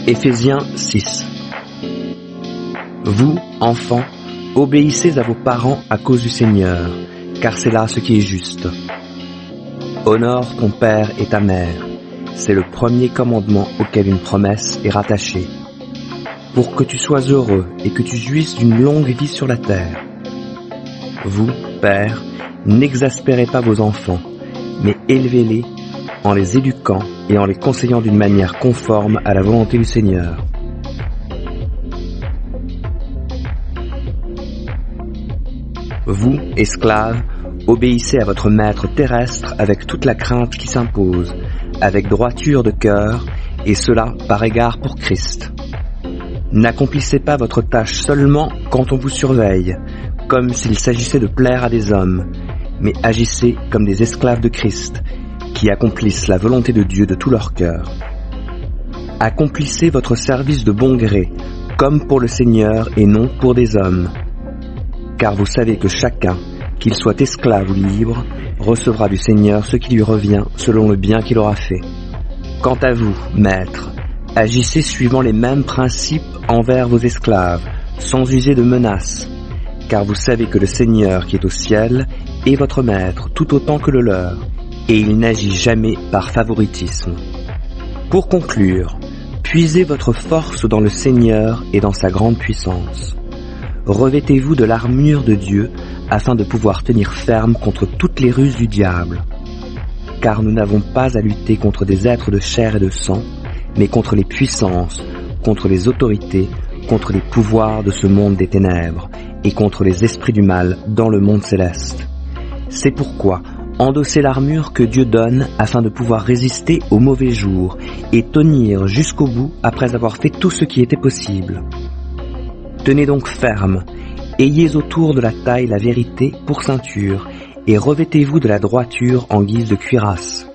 Éphésiens 6. Vous, enfants, obéissez à vos parents à cause du Seigneur, car c'est là ce qui est juste. Honore ton père et ta mère, c'est le premier commandement auquel une promesse est rattachée, pour que tu sois heureux et que tu jouisses d'une longue vie sur la terre. Vous, pères, n'exaspérez pas vos enfants, mais élevez-les en les éduquant et en les conseillant d'une manière conforme à la volonté du Seigneur. Vous, esclaves, obéissez à votre maître terrestre avec toute la crainte qui s'impose, avec droiture de cœur, et cela par égard pour Christ. N'accomplissez pas votre tâche seulement quand on vous surveille, comme s'il s'agissait de plaire à des hommes, mais agissez comme des esclaves de Christ, qui accomplissent la volonté de Dieu de tout leur cœur. Accomplissez votre service de bon gré, comme pour le Seigneur et non pour des hommes. Car vous savez que chacun, qu'il soit esclave ou libre, recevra du Seigneur ce qui lui revient selon le bien qu'il aura fait. Quant à vous, maîtres, agissez suivant les mêmes principes envers vos esclaves, sans user de menaces, car vous savez que le Seigneur qui est au ciel est votre maître tout autant que le leur, et il n'agit jamais par favoritisme. Pour conclure, puisez votre force dans le Seigneur et dans sa grande puissance. Revêtez-vous de l'armure de Dieu afin de pouvoir tenir ferme contre toutes les ruses du diable. Car nous n'avons pas à lutter contre des êtres de chair et de sang, mais contre les puissances, contre les autorités, contre les pouvoirs de ce monde des ténèbres et contre les esprits du mal dans le monde céleste. C'est pourquoi endossez l'armure que Dieu donne afin de pouvoir résister aux mauvais jours et tenir jusqu'au bout après avoir fait tout ce qui était possible. Tenez donc ferme, ayez autour de la taille la vérité pour ceinture et revêtez-vous de la droiture en guise de cuirasse.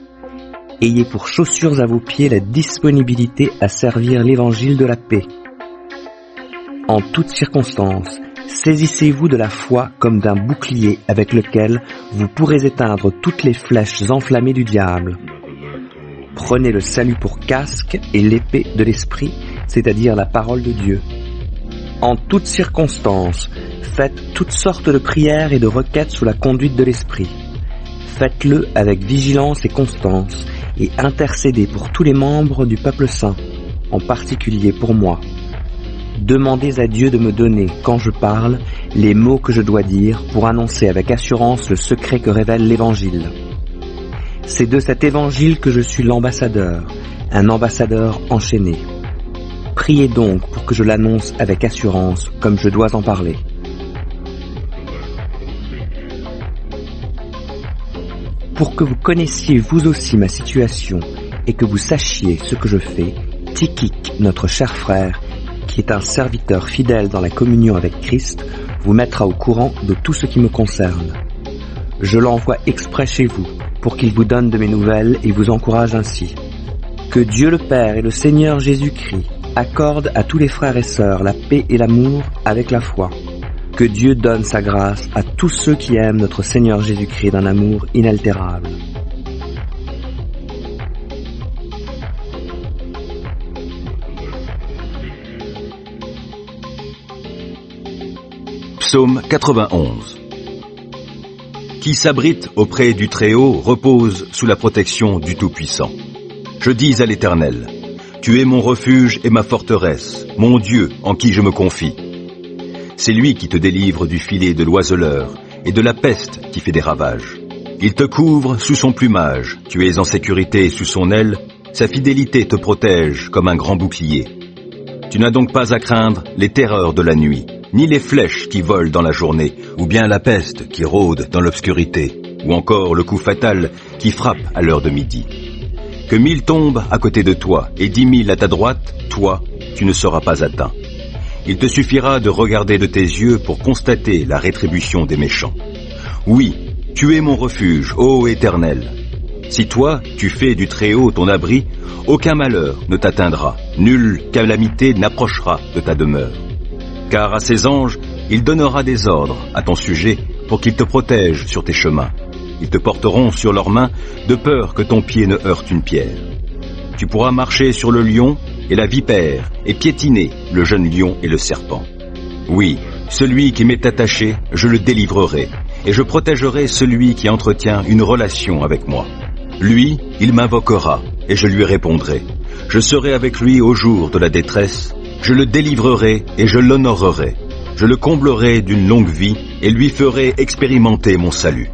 Ayez pour chaussures à vos pieds la disponibilité à servir l'évangile de la paix. En toutes circonstances, saisissez-vous de la foi comme d'un bouclier avec lequel vous pourrez éteindre toutes les flèches enflammées du diable. Prenez le salut pour casque et l'épée de l'esprit, c'est-à-dire la parole de Dieu. En toutes circonstances, faites toutes sortes de prières et de requêtes sous la conduite de l'esprit. Faites-le avec vigilance et constance, et intercédez pour tous les membres du peuple saint, en particulier pour moi. Demandez à Dieu de me donner, quand je parle, les mots que je dois dire pour annoncer avec assurance le secret que révèle l'Évangile. C'est de cet Évangile que je suis l'ambassadeur, un ambassadeur enchaîné. Priez donc pour que je l'annonce avec assurance, comme je dois en parler. Pour que vous connaissiez vous aussi ma situation et que vous sachiez ce que je fais, Tychik, notre cher frère, qui est un serviteur fidèle dans la communion avec Christ, vous mettra au courant de tout ce qui me concerne. Je l'envoie exprès chez vous, pour qu'il vous donne de mes nouvelles et vous encourage ainsi. Que Dieu le Père et le Seigneur Jésus-Christ accordent à tous les frères et sœurs la paix et l'amour avec la foi. Que Dieu donne sa grâce à tous ceux qui aiment notre Seigneur Jésus-Christ d'un amour inaltérable. Psaume 91. Qui s'abrite auprès du Très-Haut repose sous la protection du Tout-Puissant. Je dis à l'Éternel, tu es mon refuge et ma forteresse, mon Dieu en qui je me confie. C'est lui qui te délivre du filet de l'oiseleur et de la peste qui fait des ravages. Il te couvre sous son plumage, tu es en sécurité sous son aile, sa fidélité te protège comme un grand bouclier. Tu n'as donc pas à craindre les terreurs de la nuit, ni les flèches qui volent dans la journée, ou bien la peste qui rôde dans l'obscurité, ou encore le coup fatal qui frappe à l'heure de midi. Que 1000 tombent à côté de toi et 10 000 à ta droite, toi, tu ne seras pas atteint. Il te suffira de regarder de tes yeux pour constater la rétribution des méchants. Oui, tu es mon refuge, ô Éternel. Si toi, tu fais du Très-Haut ton abri, aucun malheur ne t'atteindra, nulle calamité n'approchera de ta demeure. Car à ses anges, il donnera des ordres à ton sujet pour qu'ils te protègent sur tes chemins. Ils te porteront sur leurs mains, de peur que ton pied ne heurte une pierre. Tu pourras marcher sur le lion et la vipère, et piétiner le jeune lion et le serpent. Oui, celui qui m'est attaché, je le délivrerai, et je protégerai celui qui entretient une relation avec moi. Lui, il m'invoquera, et je lui répondrai. Je serai avec lui au jour de la détresse, je le délivrerai et je l'honorerai. Je le comblerai d'une longue vie et lui ferai expérimenter mon salut.